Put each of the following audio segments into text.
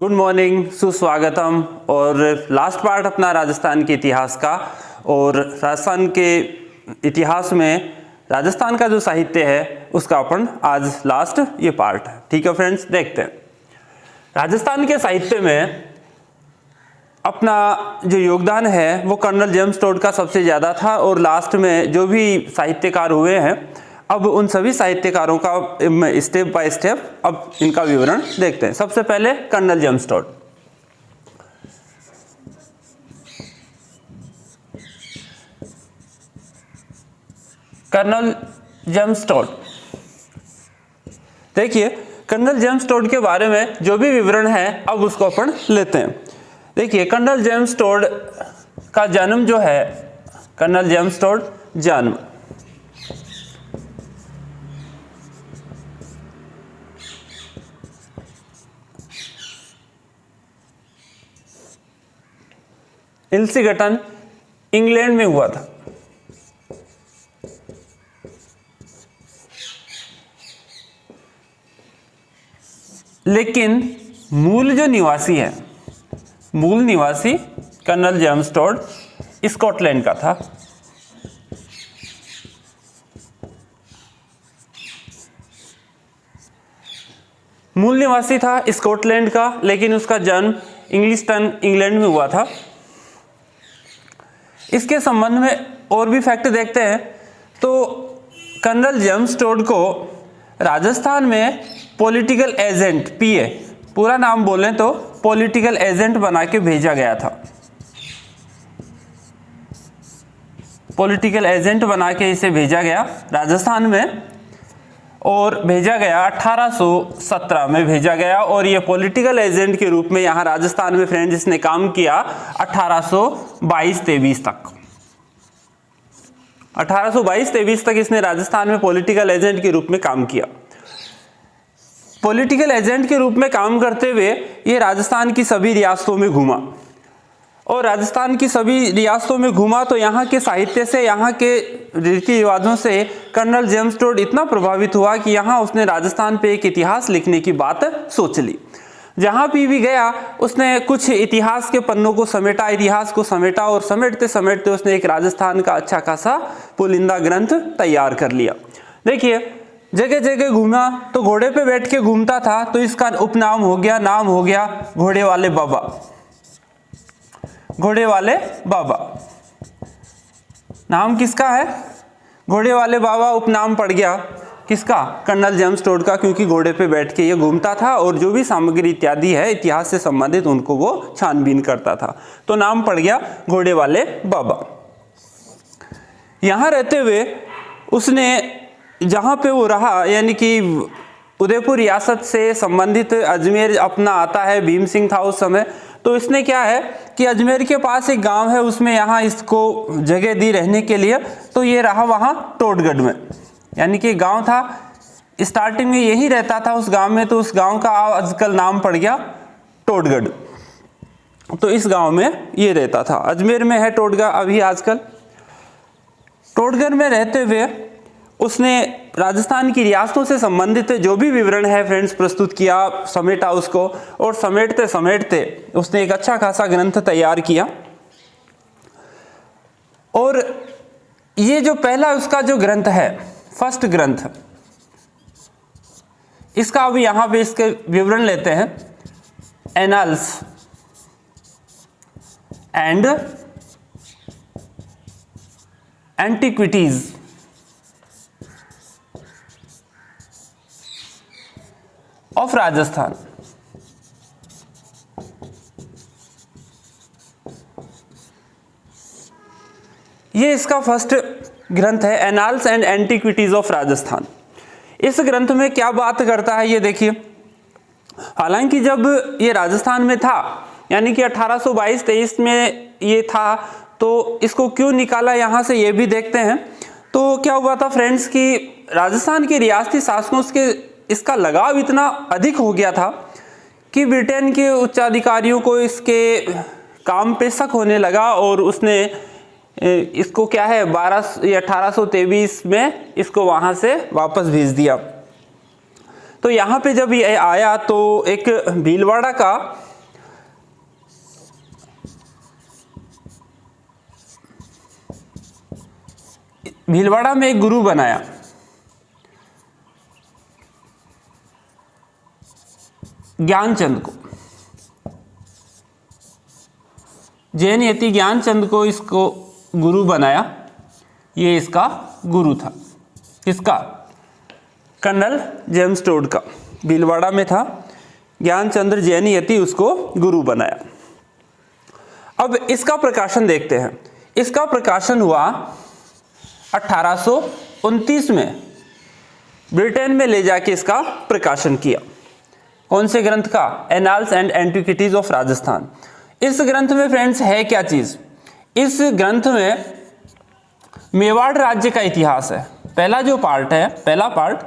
Good morning, सुस्वागतम। और last part अपना राजस्थान के इतिहास का। और राजस्थान के इतिहास में राजस्थान का जो साहित्य है उसका अपन आज लास्ट ये पार्ट है। ठीक है फ्रेंड्स, देखते हैं। राजस्थान के साहित्य में अपना जो योगदान है वो कर्नल जेम्स टोड का सबसे ज़्यादा था। और लास्ट में जो भी साहित्यकार हुए हैं, अब उन सभी साहित्यकारों का स्टेप बाय स्टेप अब इनका विवरण देखते हैं। सबसे पहले colonel James Tod. Colonel James Tod, देखिए कर्नल जेम्स टोड के बारे में जो भी विवरण है अब उसको अपन लेते हैं। देखिए कर्नल जेम्स टोड का जन्म जो है, कर्नल जेम्स टोड जन्म 'इल्सिंगटन' इंग्लैंड में हुआ था। लेकिन मूल जो निवासी है, मूल निवासी कर्नल जेम्स टोड स्कॉटलैंड का था। मूल निवासी था स्कॉटलैंड का, लेकिन उसका जन्म इंग्लिस्टन इंग्लैंड में हुआ था। इसके संबंध में और भी फैक्ट देखते हैं तो कर्नल जेम्स टोड को राजस्थान में पॉलिटिकल एजेंट, पीए पूरा नाम बोलें तो पॉलिटिकल एजेंट बना के भेजा गया था। पॉलिटिकल एजेंट बना के इसे भेजा गया राजस्थान में, और भेजा गया 1817 में भेजा गया। और ये पॉलिटिकल एजेंट के रूप में यहाँ राजस्थान में फ्रेंड्स इसने काम किया 1822-23 तक। 1822-23 तक इसने राजस्थान में पॉलिटिकल एजेंट के रूप में काम किया। पॉलिटिकल एजेंट के रूप में काम करते हुए ये राजस्थान की सभी रियासतों में घूमा। और राजस्थान की सभी रियासतों में घूमा तो यहाँ के साहित्य से, यहाँ के रीति रिवाजों से कर्नल जेम्स टोड इतना प्रभावित हुआ कि यहाँ उसने राजस्थान पे एक इतिहास लिखने की बात सोच ली। जहाँ भी गया उसने कुछ इतिहास के पन्नों को समेटा, इतिहास को समेटा, और समेटते समेटते उसने एक राजस्थान का अच्छा खासा पुलिंदा ग्रंथ तैयार कर लिया। देखिए जगह जगह घूमा तो घोड़े पे बैठ के घूमता था, तो इसका उपनाम हो गया, नाम हो गया घोड़े वाले बाबा। घोड़े वाले बाबा नाम किसका है? घोड़े वाले बाबा उपनाम पड़ गया किसका? कर्नल जेम्स टोड का, क्योंकि घोड़े पे बैठ के ये घूमता था और जो भी सामग्री इत्यादि है इतिहास से संबंधित उनको वो छानबीन करता था, तो नाम पड़ गया घोड़े वाले बाबा। यहाँ रहते हुए उसने जहाँ पे वो रहा, यानी कि उदयपुर रियासत से संबंधित अजमेर अपना आता है, भीम सिंह था उस समय, तो इसने क्या है कि अजमेर के पास एक गांव है, उसमें यहाँ इसको जगह दी रहने के लिए, तो ये रहा वहाँ टोडगढ़ में। यानी कि गांव था, स्टार्टिंग में यही रहता था उस गांव में, तो उस गांव का आजकल नाम पड़ गया टोडगढ़। तो इस गांव में ये रहता था। अजमेर में है टोडगढ़ अभी आजकल। टोडगढ़ में रहते हुए उसने राजस्थान की रियासतों से संबंधित जो भी विवरण है फ्रेंड्स प्रस्तुत किया, समेटा उसको, और समेटते समेटते उसने एक अच्छा खासा ग्रंथ तैयार किया। और ये जो पहला उसका जो ग्रंथ है, फर्स्ट ग्रंथ, इसका अभी यहां पे इसके विवरण लेते हैं। Annals and antiquities of Rajasthan. ये इसका फर्स्ट ग्रंथ है, annals and antiquities of Rajasthan. इस ग्रंथ में क्या बात करता है ये देखिए। हालांकि जब ये राजस्थान में था, यानी कि 1822-23 में ये था, तो इसको क्यों निकाला यहाँ से ये भी देखते हैं। तो क्या हुआ था फ्रेंड्स कि राजस्थान के रियासती शासकों के इसका लगाव इतना अधिक हो गया था कि ब्रिटेन के उच्चाधिकारियों को इसके काम पे शक होने लगा, और उसने इसको क्या है 1823 में इसको वहां से वापस भेज दिया। तो यहाँ पे जब ये आया तो एक भीलवाड़ा का भीलवाड़ा में एक गुरु बनाया। ज्ञानचंद को, जैन यति ज्ञानचंद को इसको गुरु बनाया। ये इसका गुरु था, किसका? कर्नल जेम्स टोड का। भीलवाड़ा में था, ज्ञानचंद्र जैन यति उसको गुरु बनाया। अब इसका प्रकाशन देखते हैं। इसका प्रकाशन हुआ 1829 में, ब्रिटेन में ले जाके इसका प्रकाशन किया। कौन से ग्रंथ का? Annals and antiquities of Rajasthan. इस ग्रंथ में फ्रेंड्स है क्या चीज? इस ग्रंथ में मेवाड़ राज्य का इतिहास है। पहला जो पार्ट है, पहला पार्ट,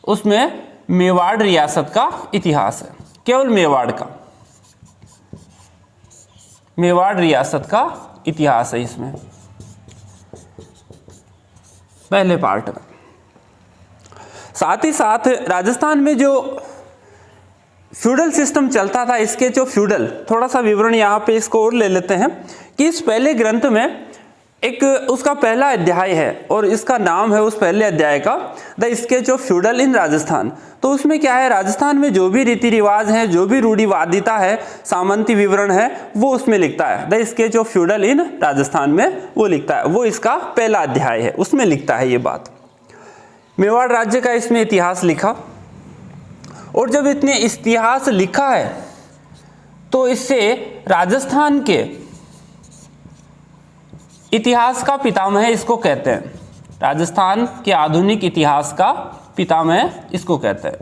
उसमें मेवाड़ रियासत का इतिहास है, केवल मेवाड़ का, मेवाड़ रियासत का इतिहास है इसमें, पहले पार्ट में। साथ ही साथ राजस्थान में जो फ्यूडल सिस्टम चलता था, इसके जो फ्यूडल, थोड़ा सा विवरण यहाँ पे इसको और ले लेते हैं कि इस पहले ग्रंथ में एक उसका पहला अध्याय है और इसका नाम है उस पहले अध्याय का द स्केच ऑफ फ्यूडल इन राजस्थान। तो उसमें क्या है, राजस्थान में जो भी रीति रिवाज है, जो भी रूढ़िवादिता है, सामंती विवरण है, वो उसमें लिखता है। द स्केच ऑफ फ्यूडल इन राजस्थान में वो लिखता है, वो इसका पहला अध्याय है, उसमें लिखता है ये बात। मेवाड़ राज्य का इसमें इतिहास लिखा, और जब इतने इतिहास लिखा है तो इससे राजस्थान के इतिहास का पितामह इसको कहते हैं। राजस्थान के आधुनिक इतिहास का पितामह इसको कहते हैं,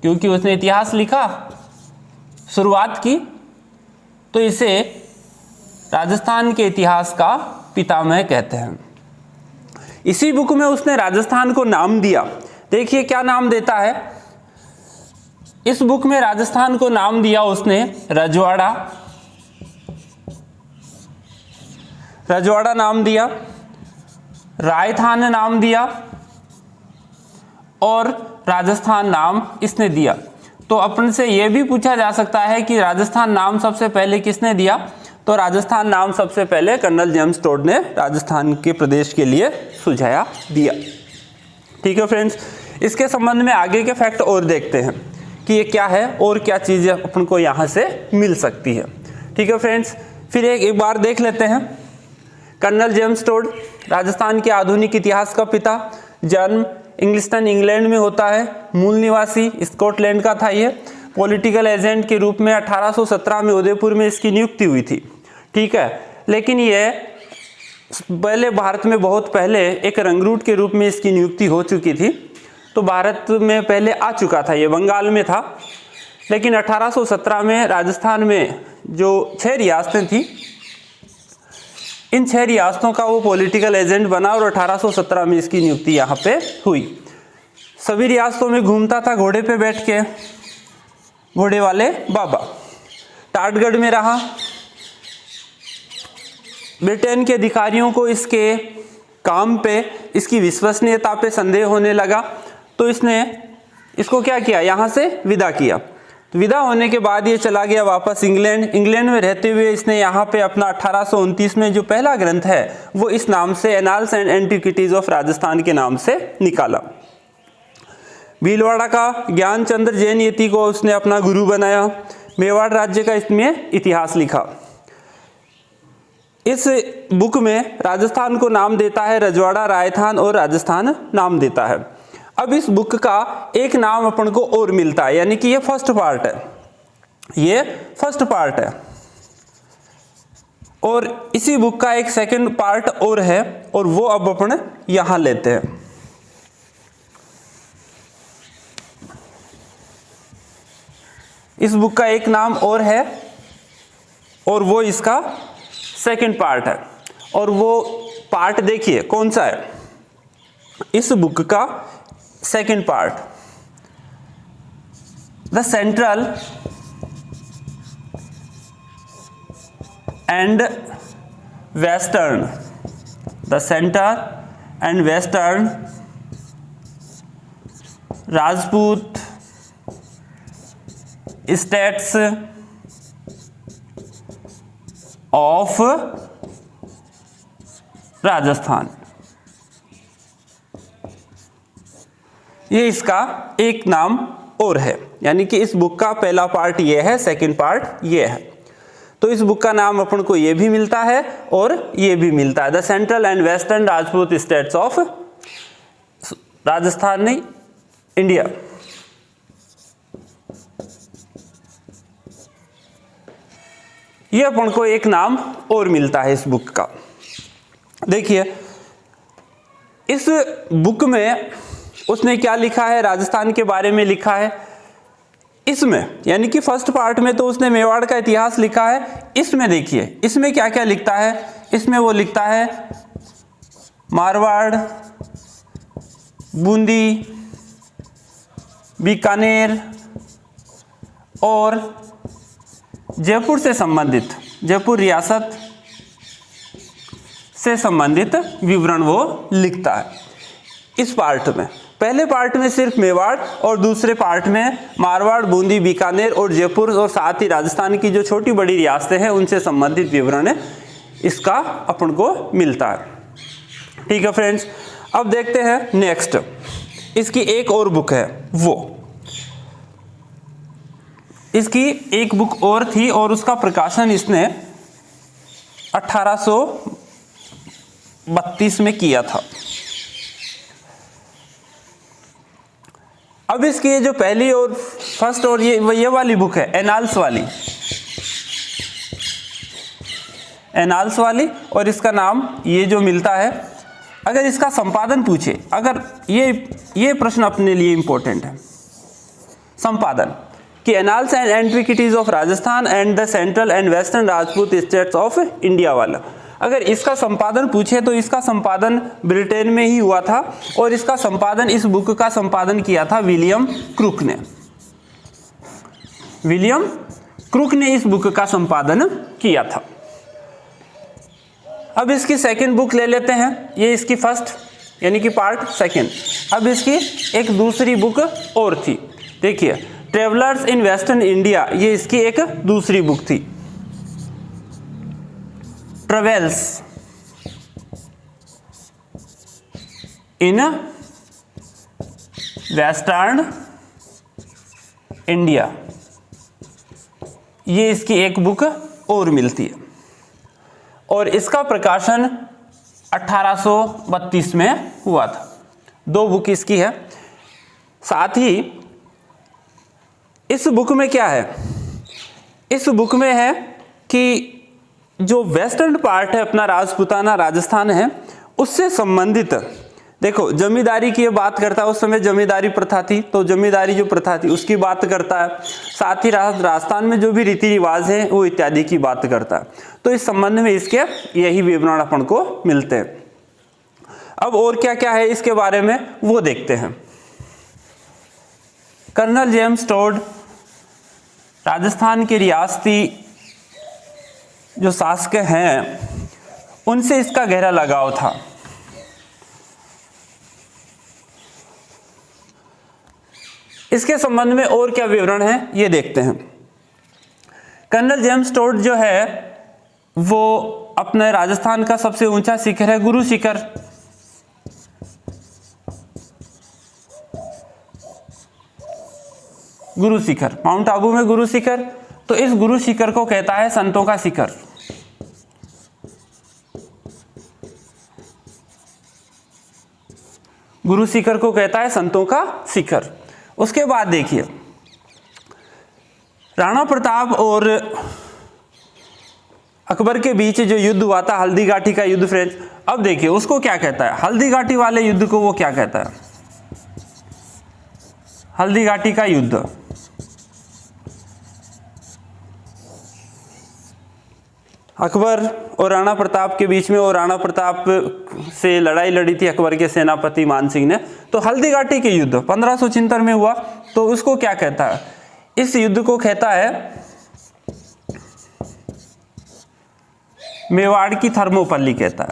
क्योंकि उसने इतिहास लिखा, शुरुआत की, तो इसे राजस्थान के इतिहास का पितामह कहते हैं। इसी बुक में उसने राजस्थान को नाम दिया। देखिए क्या नाम देता है इस बुक में। राजस्थान को नाम दिया उसने रजवाड़ा, रजवाड़ा नाम दिया, रायथान नाम दिया और राजस्थान नाम इसने दिया। तो अपन से यह भी पूछा जा सकता है कि राजस्थान नाम सबसे पहले किसने दिया? तो राजस्थान नाम सबसे पहले कर्नल जेम्स टोड ने राजस्थान के प्रदेश के लिए सुझाया दिया। ठीक है फ्रेंड्स, इसके संबंध में आगे के फैक्ट और देखते हैं कि ये क्या है और क्या चीज़ें अपन को यहाँ से मिल सकती है। ठीक है फ्रेंड्स, फिर एक बार देख लेते हैं। कर्नल जेम्स टोड राजस्थान के आधुनिक इतिहास का पिता, जन्म इंग्लिस्टन इंग्लैंड में होता है, मूल निवासी स्कॉटलैंड का था ये। पॉलिटिकल एजेंट के रूप में 1817 में उदयपुर में इसकी नियुक्ति हुई थी। ठीक है, लेकिन ये पहले भारत में बहुत पहले एक रंगरूट के रूप में इसकी नियुक्ति हो चुकी थी, तो भारत में पहले आ चुका था, ये बंगाल में था। लेकिन 1817 में राजस्थान में जो 6 रियासतें थी, इन 6 रियासतों का वो पॉलिटिकल एजेंट बना और 1817 में इसकी नियुक्ति यहाँ पे हुई। सभी रियासतों में घूमता था घोड़े पे बैठ के, घोड़े वाले बाबा। टाटगढ़ में रहा। ब्रिटेन के अधिकारियों को इसके काम पे, इसकी विश्वसनीयता पे संदेह होने लगा, तो इसने इसको क्या किया, यहाँ से विदा किया। तो विदा होने के बाद ये चला गया वापस इंग्लैंड। इंग्लैंड में रहते हुए इसने यहाँ पे अपना 1829 में जो पहला ग्रंथ है वो इस नाम से, annals and antiquities of Rajasthan के नाम से निकाला। भीलवाड़ा का ज्ञानचंद्र जैन यति को उसने अपना गुरु बनाया। मेवाड़ राज्य का इसमें इतिहास लिखा। इस बुक में राजस्थान को नाम देता है रजवाड़ा, रायथान और राजस्थान नाम देता है। अब इस बुक का एक नाम अपन को और मिलता है, यानी कि ये फर्स्ट पार्ट है, ये फर्स्ट पार्ट है। और इसी बुक का एक सेकंड पार्ट और है, और वो अब अपन यहां लेते हैं। इस बुक का एक नाम और है और वो इसका सेकंड पार्ट है। और वो पार्ट देखिए कौन सा है, इस बुक का second part, the central and western, the centre and western Rajput states of Rajasthan. ये इसका एक नाम और है, यानी कि इस बुक का पहला पार्ट ये है, सेकंड पार्ट ये है। तो इस बुक का नाम अपन को ये भी मिलता है और ये भी मिलता है, the central and western Rajput states of Rajasthan नहीं, इंडिया। ये अपन को एक नाम और मिलता है इस बुक का। देखिए इस बुक में उसने क्या लिखा है, राजस्थान के बारे में लिखा है। इसमें यानी कि फर्स्ट पार्ट में तो उसने मेवाड़ का इतिहास लिखा है। इसमें देखिए इसमें क्या क्या लिखता है। इसमें वो लिखता है मारवाड़, बूंदी, बीकानेर और जयपुर से संबंधित, जयपुर रियासत से संबंधित विवरण वो लिखता है इस पार्ट में। पहले पार्ट में सिर्फ मेवाड़ और दूसरे पार्ट में मारवाड़, बूंदी, बीकानेर और जयपुर और साथ ही राजस्थान की जो छोटी बड़ी रियासतें हैं उनसे संबंधित विवरण है इसका अपन को मिलता है। ठीक है फ्रेंड्स, अब देखते हैं नेक्स्ट। इसकी एक और बुक है, वो इसकी एक बुक और थी और उसका प्रकाशन इसने 1832 में किया था। अब इसकी ये जो पहली और फर्स्ट और ये वाली बुक है एनाल्स वाली और इसका नाम ये जो मिलता है, अगर इसका संपादन पूछे, अगर ये प्रश्न अपने लिए इंपॉर्टेंट है, संपादन कि annals and antiquities of Rajasthan and the central and western Rajput states of India वाला, अगर इसका संपादन पूछे तो इसका संपादन ब्रिटेन में ही हुआ था और इसका संपादन, इस बुक का संपादन किया था विलियम क्रूक ने। विलियम क्रूक ने इस बुक का संपादन किया था। अब इसकी सेकंड बुक ले लेते हैं, ये इसकी फर्स्ट यानी कि पार्ट सेकंड। अब इसकी एक दूसरी बुक और थी, देखिए ट्रेवलर्स इन वेस्टर्न इंडिया, ये इसकी एक दूसरी बुक थी। ट्रेवल्स इन वेस्टर्न इंडिया, ये इसकी एक बुक और मिलती है और इसका प्रकाशन 1832 में हुआ था। दो बुक इसकी है। साथ ही इस बुक में क्या है, इस बुक में है कि जो वेस्टर्न पार्ट है अपना राजपूताना राजस्थान है उससे संबंधित, देखो जमींदारी की ये बात करता है, उस समय जमींदारी प्रथा थी तो जमींदारी जो प्रथा थी उसकी बात करता है। साथ ही राजस्थान में जो भी रीति रिवाज है वो इत्यादि की बात करता है। तो इस संबंध में इसके यही विवरण अपन को मिलते हैं। अब और क्या क्या है इसके बारे में वो देखते हैं। कर्नल जेम्स टोड राजस्थान के रियासती जो शासक हैं उनसे इसका गहरा लगाव था। इसके संबंध में और क्या विवरण है ये देखते हैं। कर्नल जेम्स टोड जो है वो अपने राजस्थान का सबसे ऊंचा शिखर है गुरु शिखर। गुरु शिखर, माउंट आबू में गुरु शिखर, तो इस गुरु शिखर को कहता है संतों का शिखर। गुरु शिखर को कहता है संतों का शिखर। उसके बाद देखिए राणा प्रताप और अकबर के बीच जो युद्ध हुआ था, हल्दी घाटी का युद्ध फ्रेंड्स, अब देखिए उसको क्या कहता है, हल्दी घाटी वाले युद्ध को वो क्या कहता है, हल्दी घाटी का युद्ध। अकबर और राणा प्रताप के बीच में, और राणा प्रताप से लड़ाई लड़ी थी अकबर के सेनापति मान सिंह ने। तो हल्दी घाटी के युद्ध 1576 में हुआ। तो उसको क्या कहता है, इस युद्ध को कहता है मेवाड़ की थर्मोपल्ली कहता है।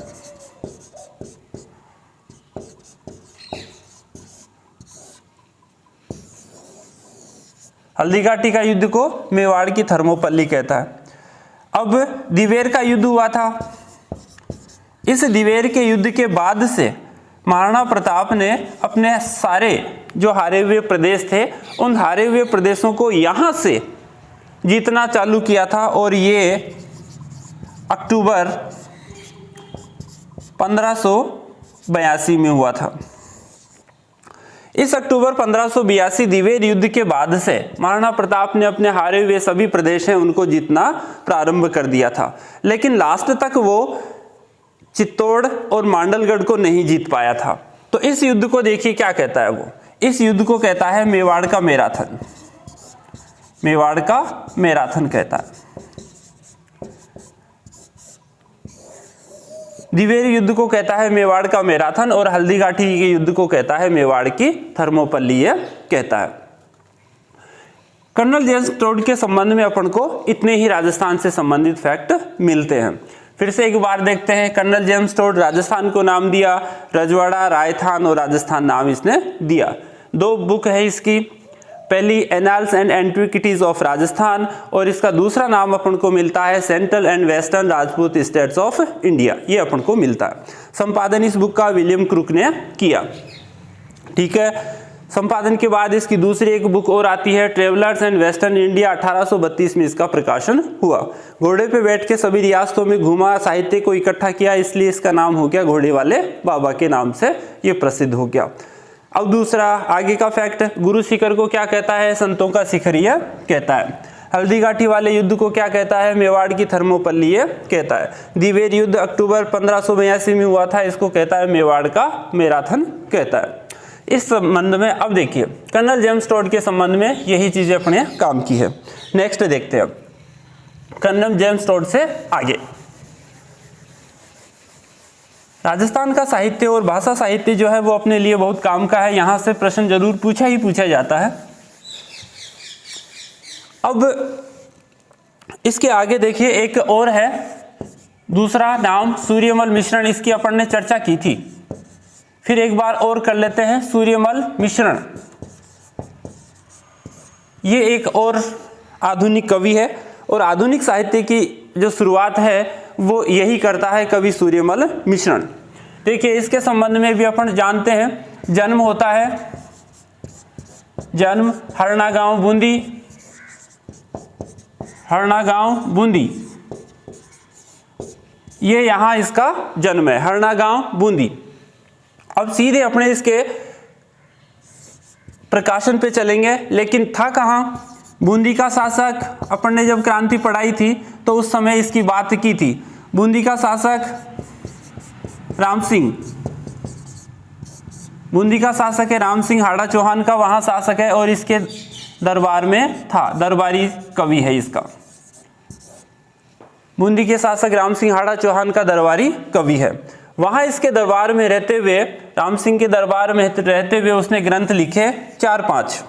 हल्दी घाटी का युद्ध को मेवाड़ की थर्मोपल्ली कहता है। अब दिवेर का युद्ध हुआ था। इस दिवेर के युद्ध के बाद से महाराणा प्रताप ने अपने सारे जो हारे हुए प्रदेश थे उन हारे हुए प्रदेशों को यहाँ से जीतना चालू किया था और ये अक्टूबर 1582 में हुआ था। इस अक्टूबर 1582 दिवेर युद्ध के बाद से महाराणा प्रताप ने अपने हारे हुए सभी प्रदेश हैं उनको जीतना प्रारंभ कर दिया था, लेकिन लास्ट तक वो चित्तौड़ और मांडलगढ़ को नहीं जीत पाया था। तो इस युद्ध को देखिए क्या कहता है वो, इस युद्ध को कहता है मेवाड़ का मैराथन। मेवाड़ का मैराथन कहता है। दिवेर युद्ध को कहता है मेवाड़ का मैराथन और हल्दीघाटी के युद्ध को कहता है मेवाड़ की थर्मोपल्ली ये कहता है। कर्नल जेम्स टोड के संबंध में अपन को इतने ही राजस्थान से संबंधित फैक्ट मिलते हैं। फिर से एक बार देखते हैं। कर्नल जेम्स टोड राजस्थान को नाम दिया, रजवाड़ा, रायथान और राजस्थान नाम इसने दिया। 2 बुक है इसकी, पहली annals and antiquities of Rajasthan और इसका दूसरा नाम अपन को मिलता है central and western Rajput states of India, ये अपन को मिलता है। संपादन इस बुक का विलियम क्रूक ने किया। ठीक है, संपादन के बाद इसकी दूसरी एक बुक और आती है ट्रेवलर्स एंड वेस्टर्न इंडिया, 1832 में इसका प्रकाशन हुआ। घोड़े पे बैठ के सभी रियासतों में घूमा, साहित्य को इकट्ठा किया, इसलिए इसका नाम हो गया घोड़े वाले बाबा के नाम से ये प्रसिद्ध हो गया। अब दूसरा आगे का फैक्ट, गुरु शिखर को क्या कहता है, संतों का शिखर यह कहता है। हल्दीघाटी वाले युद्ध को क्या कहता है, मेवाड़ की थर्मोपल्ली ये कहता है। दिवेर युद्ध अक्टूबर 1582 में हुआ था, इसको कहता है मेवाड़ का मैराथन कहता है। इस संबंध में अब देखिए कर्नल जेम्स टोड के संबंध में यही चीजें अपने काम की है। नेक्स्ट देखते हैं कर्नल जेम्स टोड से आगे। राजस्थान का साहित्य और भाषा साहित्य जो है वो अपने लिए बहुत काम का है, यहां से प्रश्न जरूर पूछा जाता है। अब इसके आगे देखिए एक और है, दूसरा नाम सूर्यमल मिश्रण, इसकी अपन ने चर्चा की थी, फिर एक बार और कर लेते हैं। सूर्यमल मिश्रण ये एक और आधुनिक कवि है और आधुनिक साहित्य की जो शुरुआत है वो यही करता है कवि सूर्यमल मिश्रण। देखिए इसके संबंध में भी अपन जानते हैं, जन्म होता है, जन्म हरना गांव बूंदी, हरना गांव बूंदी, ये यहां इसका जन्म है, हरना गांव बूंदी। अब सीधे अपने इसके प्रकाशन पे चलेंगे, लेकिन था कहां, बूंदी का शासक, अपन ने जब क्रांति पढ़ाई थी तो उस समय इसकी बात की थी। बूंदी का शासक राम सिंह, बूंदी का शासक है राम सिंह, हाड़ा चौहान का वहां शासक है और इसके दरबार में था, दरबारी कवि है इसका। बूंदी के शासक राम सिंह हाड़ा चौहान का दरबारी कवि है। वहां इसके दरबार में रहते हुए, राम सिंह के दरबार में रहते हुए उसने ग्रंथ लिखे 4-5।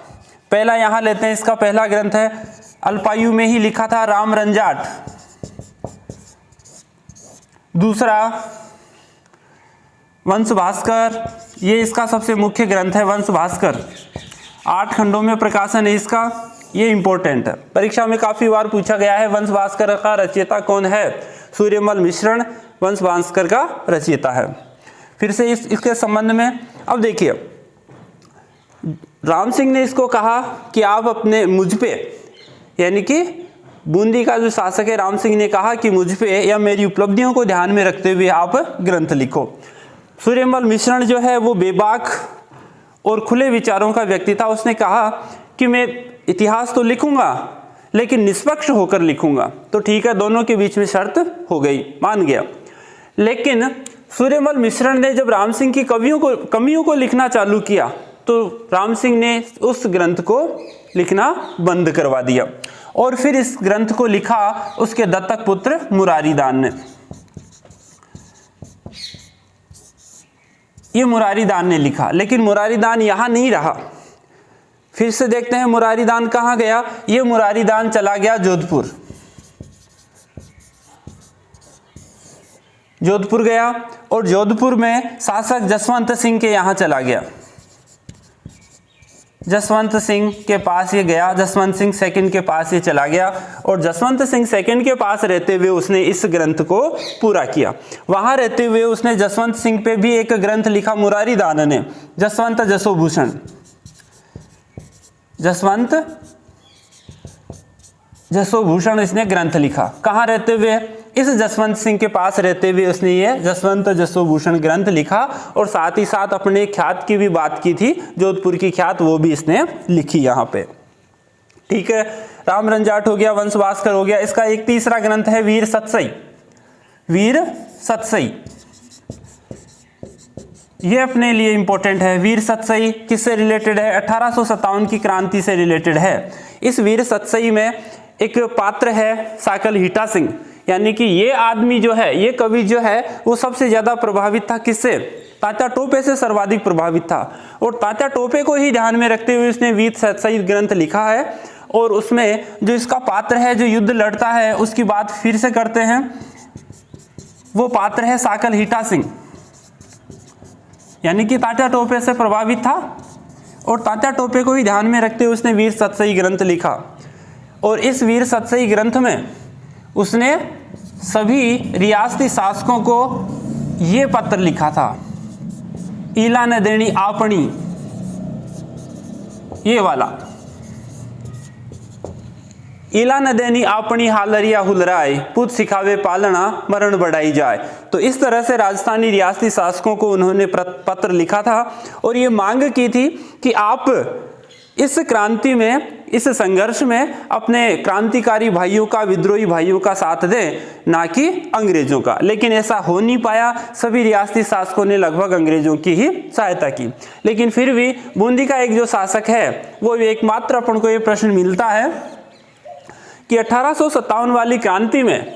पहला यहां लेते हैं, इसका पहला ग्रंथ है, अल्पायु में ही लिखा था, राम रंजाट। दूसरा वंश भास्कर, ये इसका सबसे मुख्य ग्रंथ है, वंश भास्कर, 8 खंडों में प्रकाशन है इसका, ये इंपॉर्टेंट है, परीक्षा में काफी बार पूछा गया है। वंश भास्कर का रचयिता कौन है, सूर्यमल मिश्रण वंश भास्कर का रचयिता है। फिर से इसके संबंध में अब देखिए, राम सिंह ने इसको कहा कि आप अपने मुझ पे, यानी कि बूंदी का जो शासक है राम सिंह ने कहा कि मुझ पे या मेरी उपलब्धियों को ध्यान में रखते हुए आप ग्रंथ लिखो। सूर्यमल मिश्रण जो है वो बेबाक और खुले विचारों का व्यक्ति था। उसने कहा कि मैं इतिहास तो लिखूंगा लेकिन निष्पक्ष होकर लिखूंगा। तो ठीक है, दोनों के बीच में शर्त हो गई, मान गया। लेकिन सूर्यमल मिश्रण ने जब राम सिंह की कमियों को लिखना चालू किया तो राम सिंह ने उस ग्रंथ को लिखना बंद करवा दिया और फिर इस ग्रंथ को लिखा उसके दत्तक पुत्र मुरारीदान ने। ये मुरारीदान ने लिखा, लेकिन मुरारीदान यहां नहीं रहा। फिर से देखते हैं मुरारीदान कहां गया। ये मुरारीदान चला गया जोधपुर, जोधपुर गया और जोधपुर में शासक जसवंत सिंह के यहां चला गया। जसवंत सिंह के पास ये गया, जसवंत सिंह सेकंड के पास ये चला गया और जसवंत सिंह सेकंड के पास रहते हुए उसने इस ग्रंथ को पूरा किया। वहां रहते हुए उसने जसवंत सिंह पे भी एक ग्रंथ लिखा मुरारी दान ने, जसवंत जसोभूषण, जसवंत जसोभूषण इसने ग्रंथ लिखा। कहाँ रहते हुए? इस जसवंत सिंह के पास रहते हुए उसने ये जसवंत जसोभूषण ग्रंथ लिखा और साथ ही साथ अपने ख्यात की भी बात की थी, जोधपुर की ख्यात वो भी इसने लिखी यहाँ पे। ठीक है, राम रंजाट हो गया, वंश भास्कर हो गया। इसका एक तीसरा ग्रंथ है वीर सतसई, वीर सतसई, ये अपने लिए इंपॉर्टेंट है। वीर सतसई किससे रिलेटेड है? 1857 की क्रांति से रिलेटेड है। इस वीर सतसई में एक पात्र है साकल हीटा सिंह, यानी कि ये आदमी जो है, ये कवि जो है वो सबसे ज्यादा प्रभावित था किससे? तात्या टोपे से सर्वाधिक प्रभावित था और तात्या टोपे को ही ध्यान में रखते हुए उसने वीर सतसई ग्रंथ लिखा है। और उसमें जो इसका पात्र है जो युद्ध लड़ता है उसकी बात फिर से करते हैं, वो पात्र है साकल हीटा सिंह, यानी कि तात्या टोपे से प्रभावित था और तात्या टोपे को ही ध्यान में रखते हुए उसने वीर सतसई ग्रंथ लिखा। और इस वीर सतसई ग्रंथ में उसने सभी रियासती शासकों को ये पत्र लिखा था, ईला न देनी आपनी, ये वाला, ईला न देनी आपनी हालरिया हुलराय, पुत सिखावे पालना मरण बढ़ाई जाए। तो इस तरह से राजस्थानी रियासती शासकों को उन्होंने पत्र लिखा था और ये मांग की थी कि आप इस क्रांति में, इस संघर्ष में अपने क्रांतिकारी भाइयों का, विद्रोही भाइयों का साथ दें, ना कि अंग्रेजों का। लेकिन ऐसा हो नहीं पाया, सभी रियासती शासकों ने लगभग अंग्रेजों की ही सहायता की। लेकिन फिर भी बूंदी का एक जो शासक है वो एकमात्र अपन को ये प्रश्न मिलता है कि 1857 वाली क्रांति में,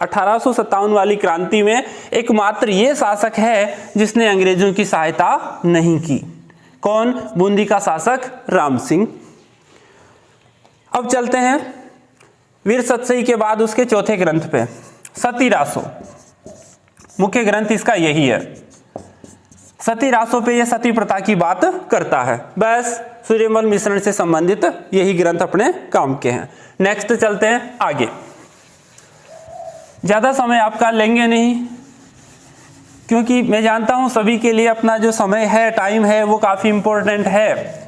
1857 वाली क्रांति में एकमात्र ये शासक है जिसने अंग्रेजों की सहायता नहीं की। कौन? बूंदी का शासक राम सिंह। अब चलते हैं वीर सतसई के बाद उसके चौथे ग्रंथ पे, सती रासो। मुख्य ग्रंथ इसका यही है। सती रासो पे यह सती प्रथा की बात करता है। बस सूर्यमल मिश्रण से संबंधित यही ग्रंथ अपने काम के हैं। नेक्स्ट चलते हैं आगे, ज्यादा समय आपका लेंगे नहीं क्योंकि मैं जानता हूं सभी के लिए अपना जो समय है, टाइम है, वो काफी इंपॉर्टेंट है।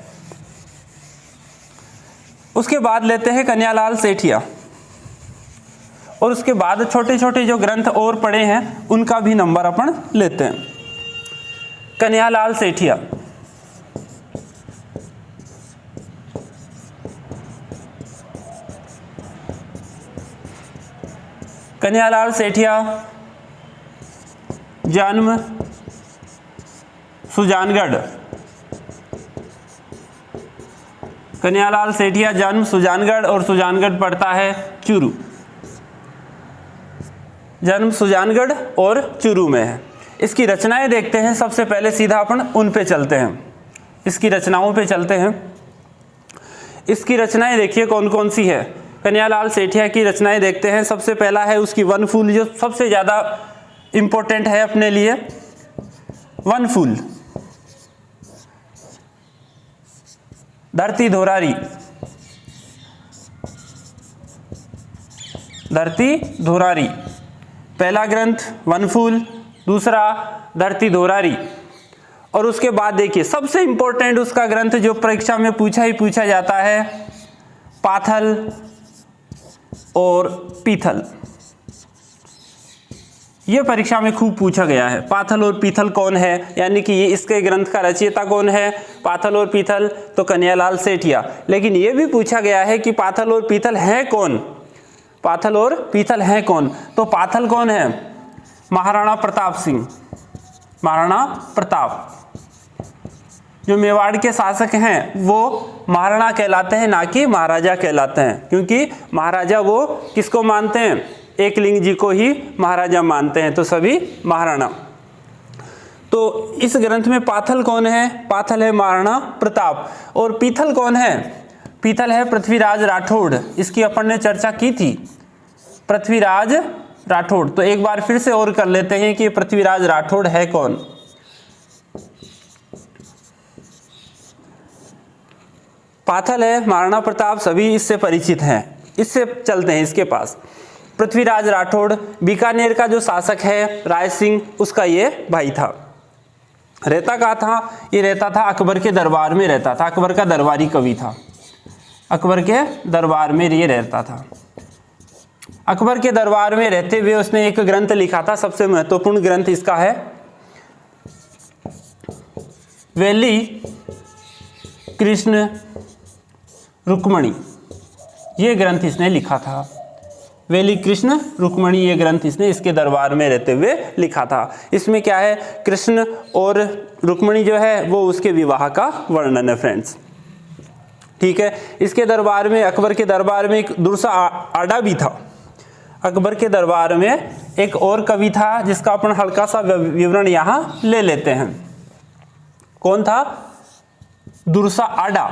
उसके बाद लेते हैं कन्यालाल सेठिया और उसके बाद छोटे छोटे जो ग्रंथ और पड़े हैं उनका भी नंबर अपन लेते हैं। कन्यालाल सेठिया, कन्यालाल सेठिया जन्म सुजानगढ़, कन्यालाल सेठिया जन्म सुजानगढ़ और सुजानगढ़ पड़ता है चूरू, जन्म सुजानगढ़ और चूरू में है। इसकी रचनाएं देखते हैं। सबसे पहले सीधा अपन उन पे चलते हैं, इसकी रचनाओं पे चलते हैं। इसकी रचनाएं देखिए कौन कौन सी है। कन्यालाल सेठिया की रचनाएं देखते हैं। सबसे पहला है उसकी वन फूल, जो सबसे ज़्यादा इंपॉर्टेंट है अपने लिए। वन फूल, धरती धोरारी, धरती धोरारी, पहला ग्रंथ वन फूल, दूसरा धरती धोरारी। और उसके बाद देखिए सबसे इंपॉर्टेंट उसका ग्रंथ जो परीक्षा में पूछा ही पूछा जाता है, पाथल और पीथल। ये परीक्षा में खूब पूछा गया है। पाथल और पीथल कौन है, यानी कि ये इसके ग्रंथ का रचयिता कौन है। पाथल और पीथल तो कन्यालाल सेठिया। लेकिन ये भी पूछा गया है कि पाथल और पीथल है कौन, पाथल और पीथल है कौन। तो पाथल कौन है? महाराणा प्रताप सिंह, महाराणा प्रताप। जो मेवाड़ के शासक हैं वो महाराणा कहलाते हैं, ना कि महाराजा कहलाते हैं, क्योंकि महाराजा वो किसको मानते हैं? एकलिंग जी को ही महाराजा मानते हैं, तो सभी महाराणा। तो इस ग्रंथ में पाथल कौन है? पाथल है महाराणा प्रताप। और पीथल कौन है? पीथल है पृथ्वीराज राठौड़। इसकी अपन ने चर्चा की थी, पृथ्वीराज राठौड़। तो एक बार फिर से और कर लेते हैं कि पृथ्वीराज राठौड़ है कौन। पाथल है, महाराणा प्रताप, सभी इससे परिचित हैं। इससे चलते हैं इसके पास। पृथ्वीराज राठौड़, बीकानेर का जो शासक है राय सिंह, उसका ये भाई था। रहता कहाँ था? ये रहता था अकबर के दरबार में रहता था। अकबर का दरबारी कवि था। अकबर के दरबार में ये रहता था। अकबर के दरबार में रहते हुए उसने एक ग्रंथ लिखा था। सबसे महत्वपूर्ण ग्रंथ इसका है वेली कृष्ण रुक्मणी। ये ग्रंथ इसने लिखा था। वेली कृष्ण रुक्मणी, ये ग्रंथ इसने इसके दरबार में रहते हुए लिखा था। इसमें क्या है? कृष्ण और रुक्मणी जो है वो उसके विवाह का वर्णन है फ्रेंड्स। ठीक है। इसके दरबार में, अकबर के दरबार में एक दुर्सा आडा भी था। अकबर के दरबार में एक और कवि था जिसका अपन हल्का सा विवरण यहाँ ले लेते हैं। कौन था? दुर्सा आडा।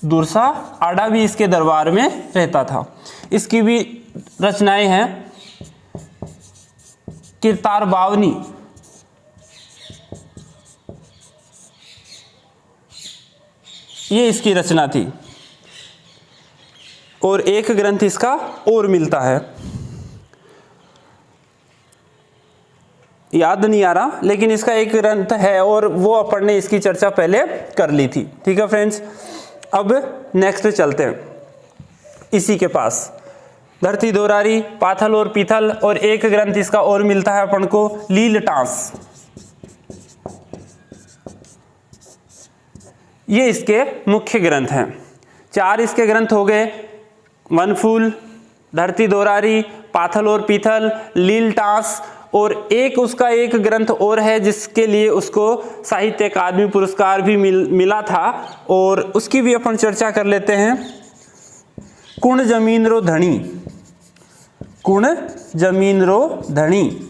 दुर्सा आडा भी इसके दरबार में रहता था। इसकी भी रचनाएं हैं। किरतार बावनी, ये इसकी रचना थी। और एक ग्रंथ इसका और मिलता है, याद नहीं आ रहा, लेकिन इसका एक ग्रंथ है और वो अपन ने इसकी चर्चा पहले कर ली थी। ठीक है फ्रेंड्स। अब नेक्स्ट चलते हैं इसी के पास। धरती दोरारी, पाथल और पीथल, और एक ग्रंथ इसका और मिलता है अपन को, लीलटास। ये इसके मुख्य ग्रंथ हैं। 4 इसके ग्रंथ हो गए, वनफूल, धरती दोरारी, पाथल और पीथल, लीलटास, और एक उसका एक ग्रंथ और है जिसके लिए उसको साहित्य अकादमी पुरस्कार भी मिला था, और उसकी भी अपन चर्चा कर लेते हैं। कुण जमीन रो धनी। कुण जमीन रो धनी,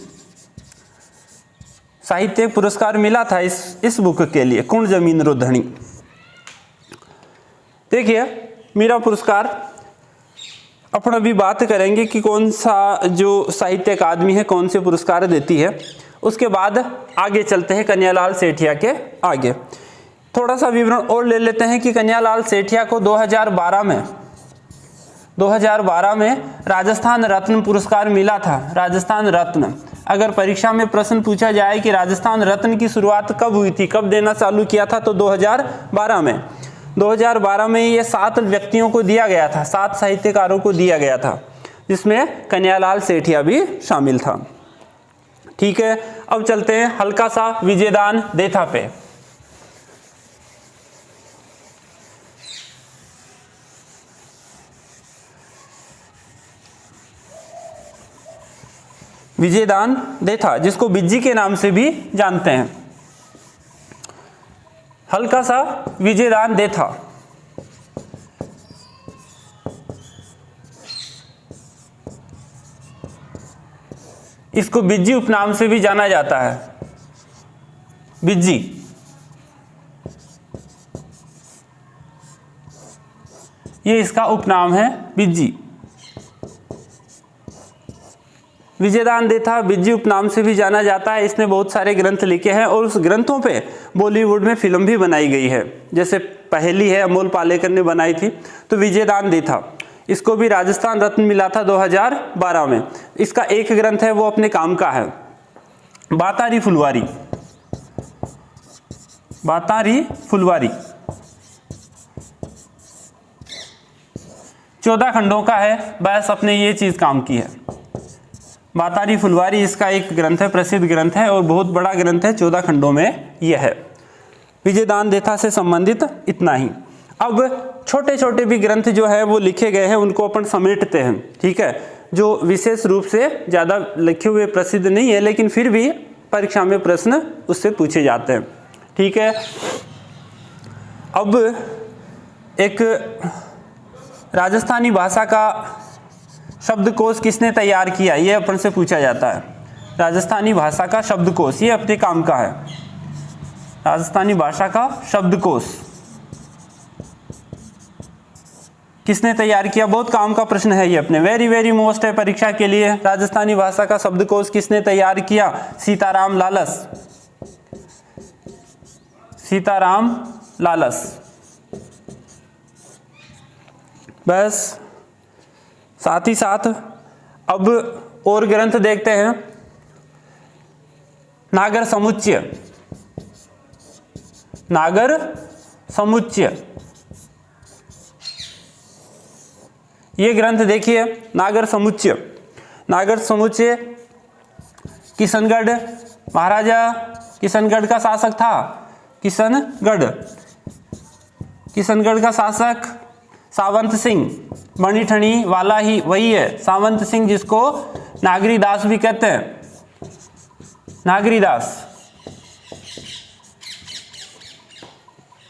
साहित्य पुरस्कार मिला था इस बुक के लिए, कुण जमीन रो धनी। देखिए मीरा पुरस्कार अपन अभी बात करेंगे कि कौन सा जो साहित्य अकादमी है कौन से पुरस्कार देती है। उसके बाद आगे चलते हैं कन्हैयालाल सेठिया के आगे। थोड़ा सा विवरण और ले लेते हैं कि कन्हैयालाल सेठिया को 2012 में राजस्थान रत्न पुरस्कार मिला था। राजस्थान रत्न, अगर परीक्षा में प्रश्न पूछा जाए कि राजस्थान रत्न की शुरुआत कब हुई थी, कब देना चालू किया था, तो 2012 में। 2012 में ये 7 व्यक्तियों को दिया गया था, 7 साहित्यकारों को दिया गया था, जिसमें कन्हैयालाल सेठिया भी शामिल था। ठीक है। अब चलते हैं हल्का सा विजयदान देथा पे। विजयदान देथा, जिसको बिज्जी के नाम से भी जानते हैं। हल्का सा विजयदान देथा। इसको बिज्जी उपनाम से भी जाना जाता है। बिज्जी, ये इसका उपनाम है, बिज्जी। विजयदान देथा बिज्जी उपनाम से भी जाना जाता है। इसने बहुत सारे ग्रंथ लिखे हैं और उस ग्रंथों पे बॉलीवुड में फिल्म भी बनाई गई है। जैसे पहली है, अमोल पालेकर ने बनाई थी। तो विजयदान देथा, इसको भी राजस्थान रत्न मिला था 2012 में। इसका एक ग्रंथ है वो अपने काम का है, बातारी फुलवारी। बातारी फुलवारी 14 खंडों का है, बस अपने ये चीज काम की है। बातारी फुलवारी इसका एक ग्रंथ है, प्रसिद्ध ग्रंथ है और बहुत बड़ा ग्रंथ है, 14 खंडों में यह है। विजयदान देथा से संबंधित इतना ही। अब छोटे छोटे भी ग्रंथ जो है वो लिखे गए हैं, उनको अपन समेटते हैं। ठीक है। जो विशेष रूप से ज़्यादा लिखे हुए प्रसिद्ध नहीं है, लेकिन फिर भी परीक्षा में प्रश्न उससे पूछे जाते हैं। ठीक है। अब एक राजस्थानी भाषा का शब्दकोश किसने तैयार किया, ये अपन से पूछा जाता है। राजस्थानी भाषा का शब्दकोश, ये अपने काम का है। राजस्थानी भाषा का शब्दकोश किसने तैयार किया? बहुत काम का प्रश्न है ये अपने, वेरी वेरी मोस्ट है परीक्षा के लिए। राजस्थानी भाषा का शब्दकोश किसने तैयार किया? सीताराम लालस। सीताराम लालस। बस साथ ही साथ अब और ग्रंथ देखते हैं। नागर समुच्चय, नागर समुच्चय, ये ग्रंथ देखिए नागर समुच्चय। नागर समुच्चय किशनगढ़, महाराजा किशनगढ़ का शासक था। किशनगढ़, किशनगढ़ का शासक सावंत सिंह, मणिठणी वाला ही वही है सावंत सिंह, जिसको नागरीदास भी कहते हैं। नागरीदास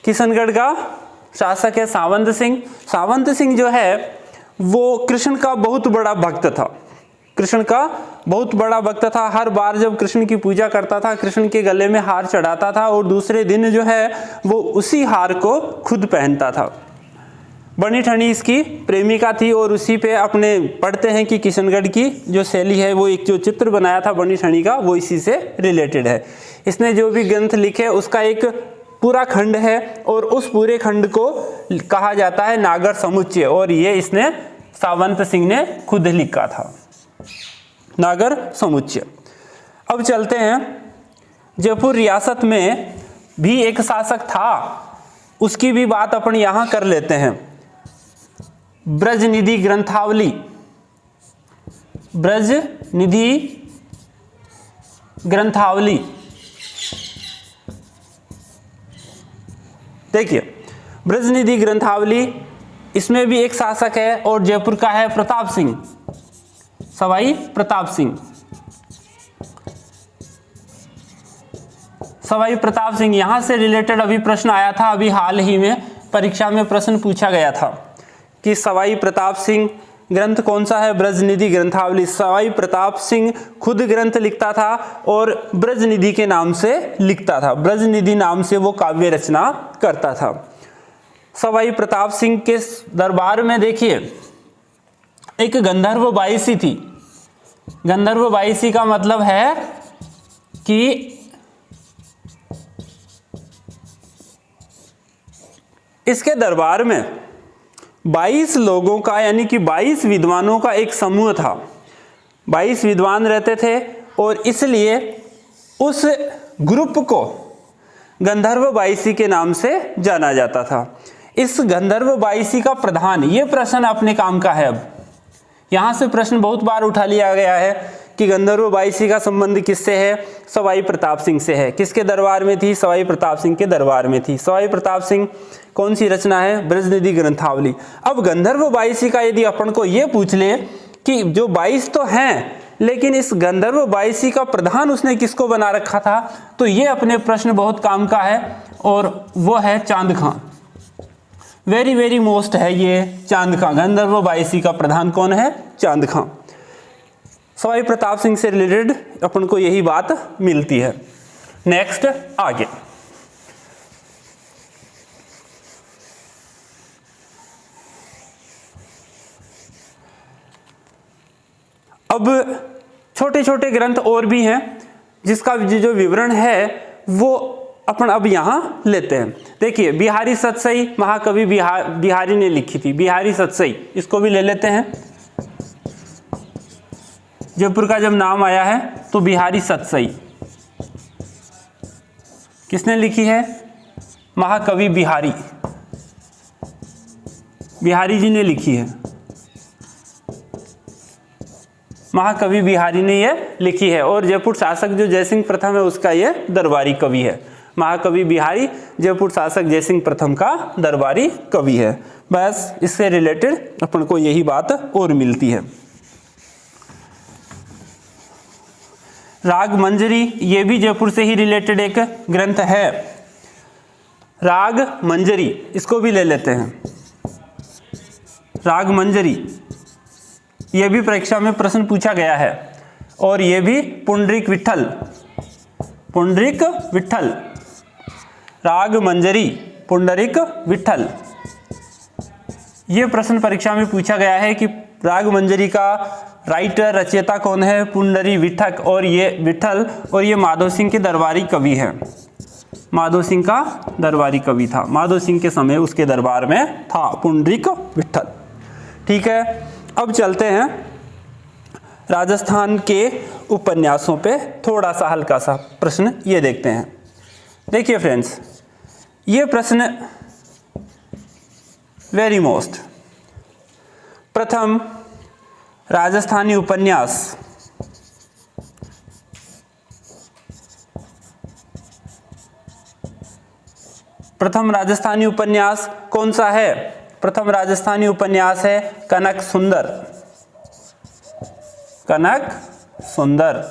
किशनगढ़ का शासक है सावंत सिंह। सावंत सिंह जो है वो कृष्ण का बहुत बड़ा भक्त था। कृष्ण का बहुत बड़ा भक्त था। हर बार जब कृष्ण की पूजा करता था, कृष्ण के गले में हार चढ़ाता था और दूसरे दिन जो है वो उसी हार को खुद पहनता था। मणिठणी इसकी प्रेमिका थी और उसी पे अपने पढ़ते हैं कि किशनगढ़ की जो शैली है, वो एक जो चित्र बनाया था मणिठणी का, वो इसी से रिलेटेड है। इसने जो भी ग्रंथ लिखे उसका एक पूरा खंड है और उस पूरे खंड को कहा जाता है नागर समुच्चय, और ये इसने सावंत सिंह ने खुद लिखा था, नागर समुच्चय। अब चलते हैं, जयपुर रियासत में भी एक शासक था, उसकी भी बात अपन यहां कर लेते हैं। ब्रजनिधि ग्रंथावली, ब्रजनिधि ग्रंथावली। देखिए ब्रजनिधि ग्रंथावली, इसमें भी एक शासक है और जयपुर का है प्रताप सिंह, सवाई प्रताप सिंह। सवाई प्रताप सिंह, यहां से रिलेटेड अभी प्रश्न आया था, अभी हाल ही में परीक्षा में प्रश्न पूछा गया था कि सवाई प्रताप सिंह ग्रंथ कौन सा है, ब्रजनिधि ग्रंथावली। सवाई प्रताप सिंह खुद ग्रंथ लिखता था और ब्रजनिधि के नाम से लिखता था, ब्रजनिधि नाम से वो काव्य रचना करता था। सवाई प्रताप सिंह के दरबार में देखिए एक गंधर्व बाईसी थी। गंधर्व बाईसी का मतलब है कि इसके दरबार में 22 लोगों का, यानी कि 22 विद्वानों का एक समूह था। 22 विद्वान रहते थे और इसलिए उस ग्रुप को गंधर्व बाईसी के नाम से जाना जाता था। इस गंधर्व बाईसी का प्रधान, ये प्रश्न अपने काम का है। अब यहां से प्रश्न बहुत बार उठा लिया गया है कि गंधर्व बाईसी का संबंध किससे है, सवाई प्रताप सिंह से है। किसके दरबार में थी, सवाई प्रताप सिंह के दरबार में थी। सवाई प्रताप सिंह कौन सी रचना है, ब्रजनिधि ग्रंथावली। अब गंधर्व बाईसी का यदि अपन को ये पूछ ले कि जो 22 तो हैं, लेकिन इस गंधर्व बाईसी का प्रधान उसने किसको बना रखा था, तो ये अपने प्रश्न बहुत काम का है और वो है चांद खां। वेरी वेरी मोस्ट है ये चांद खां। गंधर्व बाईसी का प्रधान कौन है, चांद खां। सवाई प्रताप सिंह से रिलेटेड अपन को यही बात मिलती है। नेक्स्ट आगे, अब छोटे छोटे ग्रंथ और भी हैं जिसका जो विवरण है वो अपन अब यहां लेते हैं। देखिए बिहारी सतसई, महाकवि बिहारी ने लिखी थी, बिहारी सतसई, इसको भी ले लेते हैं। जयपुर का जब नाम आया है तो बिहारी सतसई किसने लिखी है, महाकवि बिहारी, बिहारी जी ने लिखी है। महाकवि बिहारी ने ये लिखी है और जयपुर शासक जो जयसिंह प्रथम है उसका ये दरबारी कवि है। महाकवि बिहारी जयपुर शासक जयसिंह प्रथम का दरबारी कवि है। बस इससे रिलेटेड अपन को यही बात और मिलती है। राग मंजरी, ये भी जयपुर से ही रिलेटेड एक ग्रंथ है। राग मंजरी, इसको भी ले लेते हैं। राग मंजरी, ये भी परीक्षा में प्रश्न पूछा गया है और ये भी पुंडरीक विठल, पुंडरीक विठल, राग मंजरी पुंडरीक विठल, ये प्रश्न परीक्षा में पूछा गया है कि राग मंजरी का राइटर रचयिता कौन है, पुंडरी विठक, और ये विठल और ये माधव सिंह के दरबारी कवि हैं। माधो सिंह का दरबारी कवि था, माधो सिंह के समय उसके दरबार में था पुंडरीक विठल। ठीक है, अब चलते हैं राजस्थान के उपन्यासों पे, थोड़ा सा हल्का सा प्रश्न ये देखते हैं। देखिए फ्रेंड्स, ये प्रश्न वेरी मोस्ट, प्रथम राजस्थानी उपन्यास प्रथम राजस्थानी उपन्यास कौन सा है? प्रथम राजस्थानी उपन्यास है कनक सुंदर। कनक सुंदर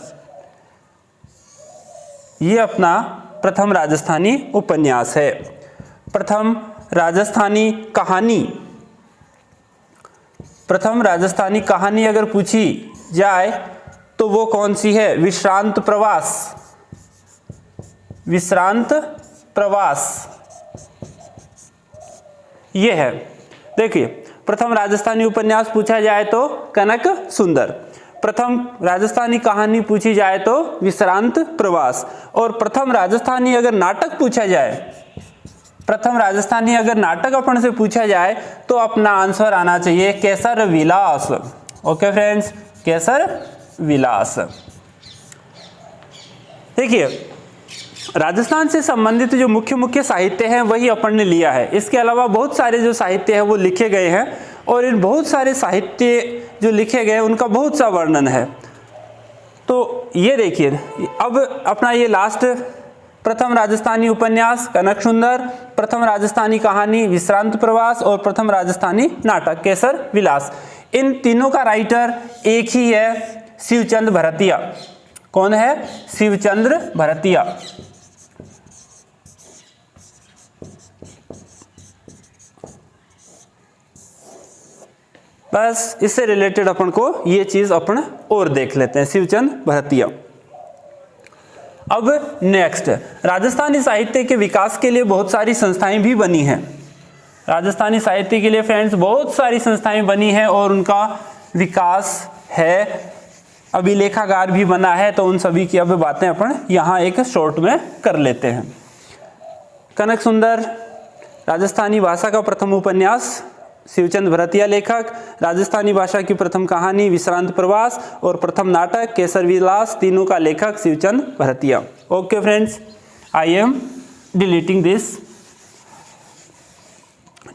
ये अपना प्रथम राजस्थानी उपन्यास है। प्रथम राजस्थानी कहानी, प्रथम राजस्थानी कहानी अगर पूछी जाए तो वो कौन सी है? विश्रांत प्रवास। विश्रांत प्रवास ये है। देखिए, प्रथम राजस्थानी उपन्यास पूछा जाए तो कनक सुंदर, प्रथम राजस्थानी कहानी पूछी जाए तो विश्रांत प्रवास, और प्रथम राजस्थानी अगर नाटक पूछा जाए, प्रथम राजस्थानी अगर नाटक अपन से पूछा जाए तो अपना आंसर आना चाहिए केसर विलास। ओके फ्रेंड्स, केसर विलास। देखिए, राजस्थान से संबंधित जो मुख्य मुख्य साहित्य हैं वही अपन ने लिया है। इसके अलावा बहुत सारे जो साहित्य हैं वो लिखे गए हैं, और इन बहुत सारे साहित्य जो लिखे गए उनका बहुत सा वर्णन है। तो ये देखिए, अब अपना ये लास्ट प्रथम राजस्थानी उपन्यास कनक सुंदर, प्रथम राजस्थानी कहानी विश्रांत प्रवास, और प्रथम राजस्थानी नाटक केसर विलास, इन तीनों का राइटर एक ही है, शिवचंद भरतिया। कौन है? शिवचंद्र भरतिया। बस इससे रिलेटेड अपन को ये चीज अपन और देख लेते हैं, शिवचंद भरतिया। अब नेक्स्ट, राजस्थानी साहित्य के विकास के लिए बहुत सारी संस्थाएं भी बनी हैं। राजस्थानी साहित्य के लिए फ्रेंड्स बहुत सारी संस्थाएं बनी हैं और उनका विकास है, अभिलेखागार भी बना है। तो उन सभी की अब बातें अपन यहाँ एक शॉर्ट में कर लेते हैं। कनक सुंदर राजस्थानी भाषा का प्रथम उपन्यास, शिवचंद भरतिया लेखक, राजस्थानी भाषा की प्रथम कहानी विश्रांत प्रवास, और प्रथम नाटक केसर विलास, तीनों का लेखक Shivchand Bhartia. Okay friends, I am deleting this.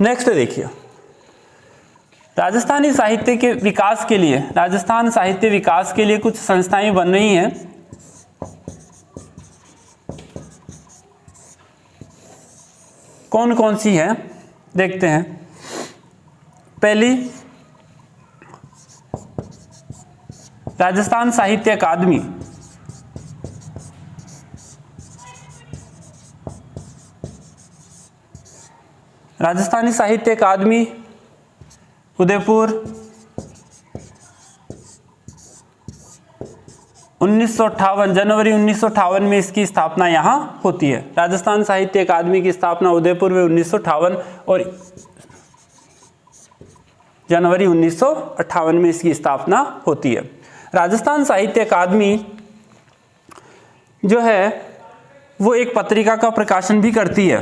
Next देखिए, राजस्थानी साहित्य के विकास के लिए, राजस्थान साहित्य विकास के लिए कुछ संस्थाएं बन रही हैं। कौन कौन सी हैं देखते हैं। पहली, राजस्थान साहित्य अकादमी। राजस्थानी साहित्य अकादमी उदयपुर 1958, जनवरी 1958 में इसकी स्थापना यहाँ होती है। राजस्थान साहित्य अकादमी की स्थापना उदयपुर में 1958 और जनवरी 1958 में इसकी स्थापना होती है। राजस्थान साहित्य अकादमी जो है वो एक पत्रिका का प्रकाशन भी करती है,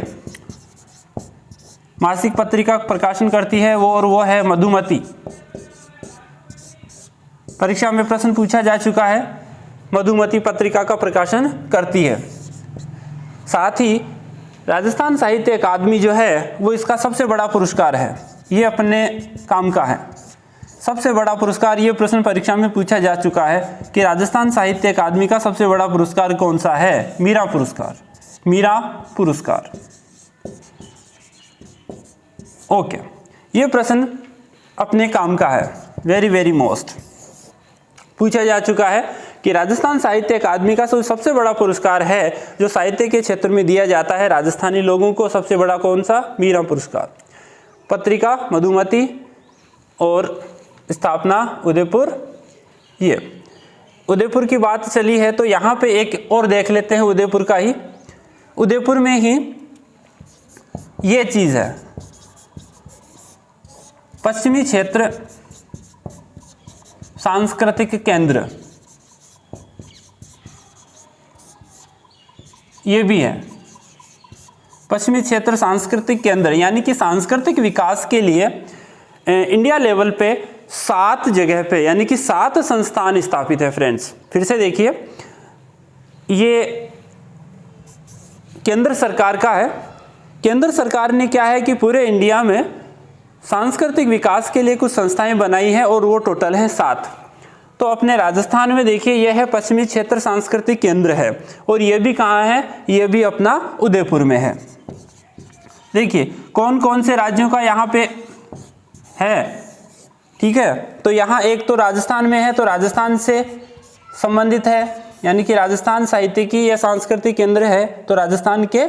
मासिक पत्रिका प्रकाशन करती है वो, और वो है मधुमती। परीक्षा में प्रश्न पूछा जा चुका है, मधुमती पत्रिका का प्रकाशन करती है। साथ ही राजस्थान साहित्य अकादमी जो है वो इसका सबसे बड़ा पुरस्कार है, ये अपने काम का है सबसे बड़ा पुरस्कार। ये प्रश्न परीक्षा में पूछा जा चुका है कि राजस्थान साहित्य अकादमी का सबसे बड़ा पुरस्कार कौन सा है? मीरा पुरस्कार। मीरा पुरस्कार। ओके, ये प्रश्न अपने काम का है, वेरी वेरी मोस्ट पूछा जा चुका है कि राजस्थान साहित्य अकादमी का सबसे बड़ा पुरस्कार है जो साहित्य के क्षेत्र में दिया जाता है राजस्थानी लोगों को, सबसे बड़ा कौन सा? मीरा पुरस्कार। पत्रिका मधुमती और स्थापना उदयपुर। ये उदयपुर की बात चली है तो यहाँ पे एक और देख लेते हैं उदयपुर का ही। उदयपुर में ही ये चीज़ है, पश्चिमी क्षेत्र सांस्कृतिक केंद्र, ये भी है। पश्चिमी क्षेत्र सांस्कृतिक केंद्र यानी कि सांस्कृतिक विकास के लिए इंडिया लेवल पे 7 जगह पे यानी कि 7 संस्थान स्थापित है फ्रेंड्स। फिर से देखिए, ये केंद्र सरकार का है। केंद्र सरकार ने क्या है कि पूरे इंडिया में सांस्कृतिक विकास के लिए कुछ संस्थाएं बनाई हैं और वो टोटल हैं 7। तो अपने राजस्थान में देखिए, यह है पश्चिमी क्षेत्र सांस्कृतिक केंद्र है और ये भी कहाँ है, ये भी अपना उदयपुर में है। देखिए कौन कौन से राज्यों का यहाँ पे है, ठीक है। तो यहाँ एक तो राजस्थान में है, तो राजस्थान से संबंधित है, यानी कि राजस्थान साहित्यिकी या सांस्कृतिक केंद्र है, तो राजस्थान के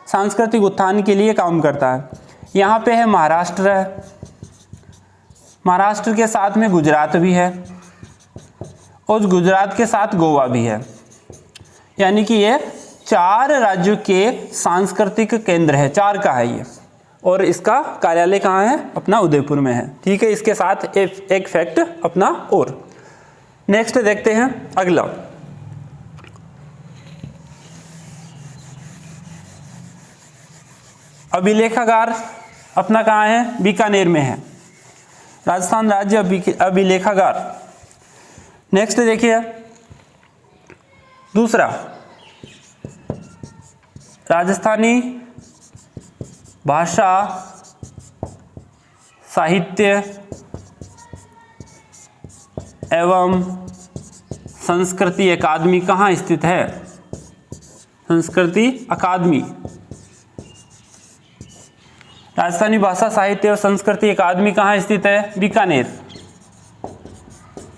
सांस्कृतिक उत्थान के लिए काम करता है। यहाँ पे है महाराष्ट्र है, महाराष्ट्र के साथ में गुजरात भी है और गुजरात के साथ गोवा भी है, यानी कि ये 4 राज्यों के सांस्कृतिक केंद्र है, 4 का है ये, और इसका कार्यालय कहाँ है, अपना उदयपुर में है, ठीक है। इसके साथ एक फैक्ट अपना और। नेक्स्ट देखते हैं अगला, अभिलेखागार अपना कहाँ है, बीकानेर में है, राजस्थान राज्य अभिलेखागार। नेक्स्ट देखिए दूसरा, राजस्थानी भाषा साहित्य एवं संस्कृति अकादमी कहाँ स्थित है, संस्कृति अकादमी। राजस्थानी भाषा साहित्य और संस्कृति अकादमी कहाँ स्थित है, बीकानेर।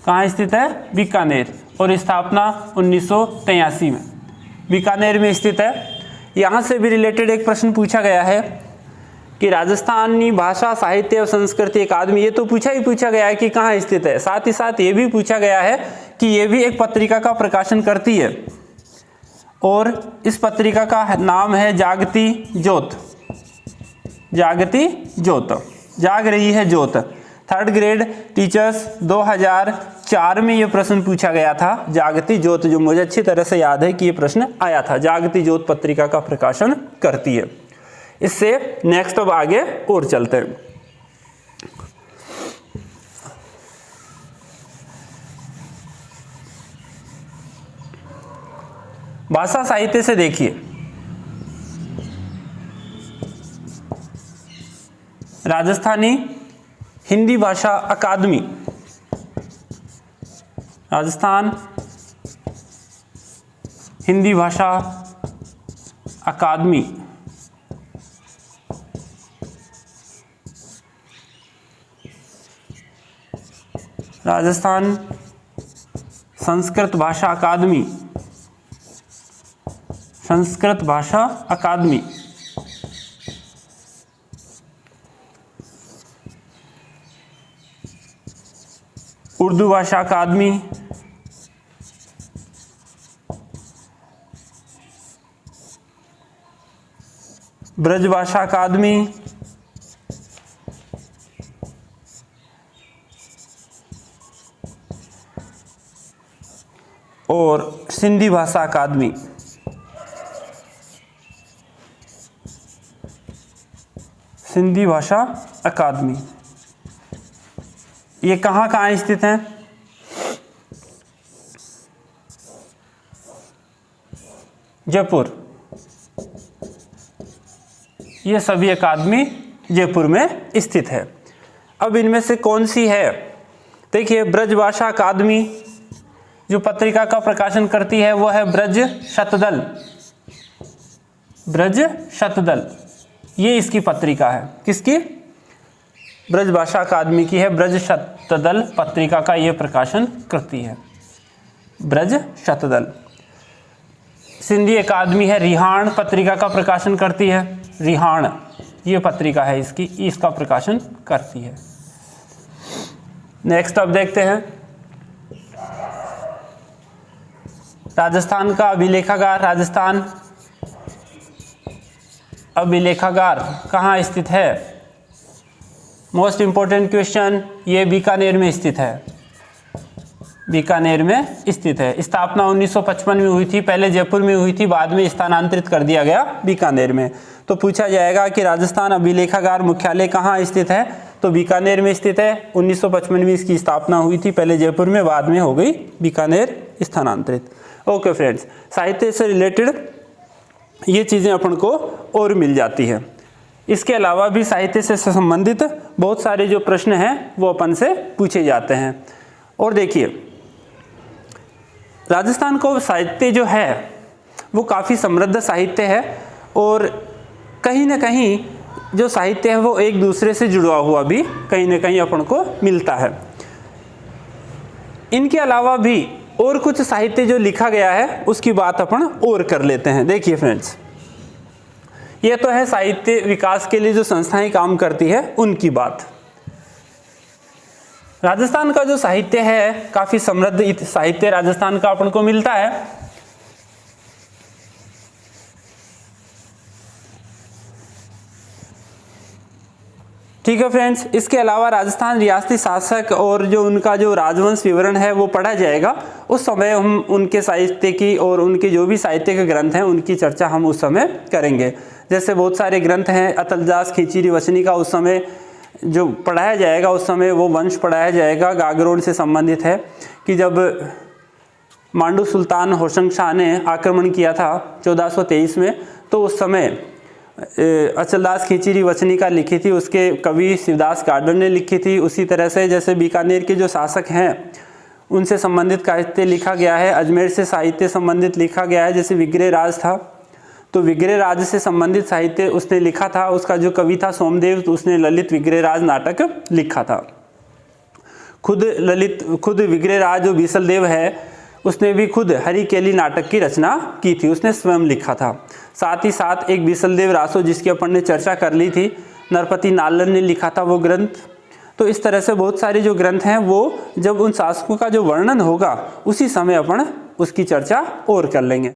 कहाँ स्थित है, बीकानेर, और स्थापना 1983 में बीकानेर में स्थित है। यहाँ से भी रिलेटेड एक प्रश्न पूछा गया है कि राजस्थानी भाषा साहित्य और संस्कृति अकादमी, ये तो पूछा गया है कि कहाँ स्थित है, साथ ही साथ ये भी पूछा गया है कि ये भी एक पत्रिका का प्रकाशन करती है और इस पत्रिका का नाम है जागती ज्योत। जागती ज्योत, जाग रही है ज्योत। 3rd ग्रेड टीचर्स 2004 में ये प्रश्न पूछा गया था, जागती ज्योत, जो मुझे अच्छी तरह से याद है कि ये प्रश्न आया था। जागती ज्योत पत्रिका का प्रकाशन करती है। इससे नेक्स्ट अब आगे और चलते हैं। भाषा साहित्य से देखिए, राजस्थानी हिंदी भाषा अकादमी, राजस्थान हिंदी भाषा अकादमी, राजस्थान संस्कृत भाषा अकादमी, संस्कृत भाषा अकादमी, उर्दू भाषा अकादमी, ब्रज भाषा अकादमी, और सिंधी भाषा अकादमी। सिंधी भाषा अकादमी ये कहाँ कहाँ स्थित हैं? जयपुर। ये सभी अकादमी जयपुर में स्थित है। अब इनमें से कौन सी है? देखिए, ब्रज भाषा अकादमी जो पत्रिका का प्रकाशन करती है वो है ब्रज शतदल। ब्रज शतदल ये इसकी पत्रिका है। किसकी? ब्रज भाषा अकादमी की है। ब्रज शतदल पत्रिका का ये प्रकाशन करती है, ब्रज शतदल। सिंधी अकादमी है, रिहाण पत्रिका का प्रकाशन करती है। रिहाण ये पत्रिका है इसकी, इसका प्रकाशन करती है। नेक्स्ट अब देखते हैं राजस्थान का अभिलेखागार। राजस्थान अभिलेखागार कहाँ स्थित है? मोस्ट इंपॉर्टेंट क्वेश्चन, ये बीकानेर में स्थित है। बीकानेर में स्थित है। स्थापना 1955 में हुई थी, पहले जयपुर में हुई थी, बाद में स्थानांतरित कर दिया गया बीकानेर में। तो पूछा जाएगा कि राजस्थान अभिलेखागार मुख्यालय कहाँ स्थित है, तो बीकानेर में स्थित है। 1955 में इसकी स्थापना हुई थी, पहले जयपुर में, बाद में हो गई बीकानेर स्थानांतरित। ओके फ्रेंड्स, साहित्य से रिलेटेड ये चीज़ें अपन को और मिल जाती है। इसके अलावा भी साहित्य से संबंधित बहुत सारे जो प्रश्न हैं वो अपन से पूछे जाते हैं। और देखिए, राजस्थान को साहित्य जो है वो काफ़ी समृद्ध साहित्य है, और कहीं ना कहीं जो साहित्य है वो एक दूसरे से जुड़ा हुआ भी कहीं ना कहीं अपन को मिलता है। इनके अलावा भी और कुछ साहित्य जो लिखा गया है उसकी बात अपन और कर लेते हैं। देखिए फ्रेंड्स, ये तो है साहित्य विकास के लिए जो संस्थाएं काम करती है उनकी बात। राजस्थान का जो साहित्य है काफी समृद्ध साहित्य राजस्थान का अपन को मिलता है। ठीक है फ्रेंड्स, इसके अलावा राजस्थान रियासती शासक और जो उनका जो राजवंश विवरण है वो पढ़ा जाएगा। उस समय हम उनके साहित्य की और उनके जो भी साहित्य के ग्रंथ हैं उनकी चर्चा हम उस समय करेंगे। जैसे बहुत सारे ग्रंथ हैं, अतलदास खिचरी वचनी का उस समय जो पढ़ाया जाएगा, उस समय वो वंश पढ़ाया जाएगा। गागरोड से संबंधित है कि जब मांडू सुल्तान होशंग शाह ने आक्रमण किया था 1423 में, तो उस समय अचलदास खिचरी वचनी का लिखी थी, उसके कवि शिवदास गार्डन ने लिखी थी। उसी तरह से जैसे बीकानेर के जो शासक हैं उनसे संबंधित साहित्य लिखा गया है। अजमेर से साहित्य संबंधित लिखा गया है, जैसे विग्रह राज था तो विग्रह राज से संबंधित साहित्य उसने लिखा था। उसका जो कवि था सोमदेव, तो उसने ललित विग्रह राज नाटक लिखा था। खुद विग्रह राज जो बीसल देव है उसने भी खुद हरिकेली नाटक की रचना की थी, उसने स्वयं लिखा था। साथ ही साथ एक बीसलदेव रासो जिसकी अपन ने चर्चा कर ली थी, नरपति नालन ने लिखा था वो ग्रंथ। तो इस तरह से बहुत सारे जो ग्रंथ हैं वो जब उन शासकों का जो वर्णन होगा उसी समय अपन उसकी चर्चा और कर लेंगे।